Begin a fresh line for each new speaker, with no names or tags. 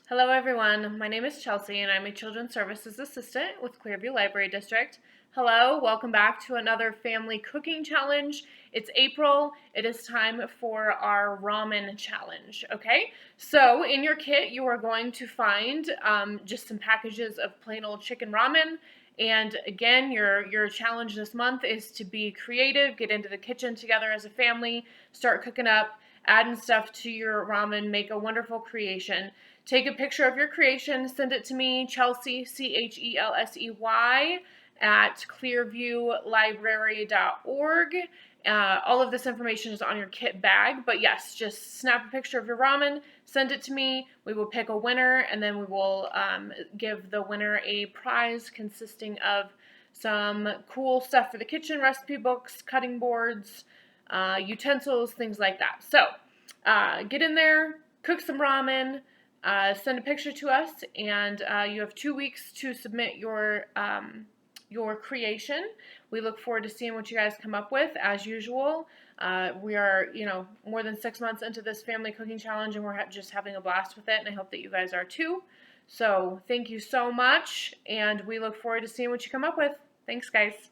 Hello everyone, my name is Chelsea and I'm a Children's Services Assistant with Clearview Library District. Hello, welcome back to another family cooking challenge. It's April, it is time for our ramen challenge, okay? So in your kit you are going to find just some packages of plain old chicken ramen. And again, your challenge this month is to be creative, get into the kitchen together as a family, start cooking up, adding stuff to your ramen, make a wonderful creation. Take a picture of your creation, send it to me, Chelsea, Chelsey, at clearviewlibrary.org. All of this information is on your kit bag, but yes, just snap a picture of your ramen, send it to me. We will pick a winner, and then we will give the winner a prize consisting of some cool stuff for the kitchen, recipe books, cutting boards, utensils, things like that. So get in there, cook some ramen. Send a picture to us, and you have 2 weeks to submit your creation. We look forward to seeing what you guys come up with. As usual, we are more than 6 months into this family cooking challenge, and we're just having a blast with it. And I hope that you guys are too. So thank you so much, and we look forward to seeing what you come up with. Thanks, guys.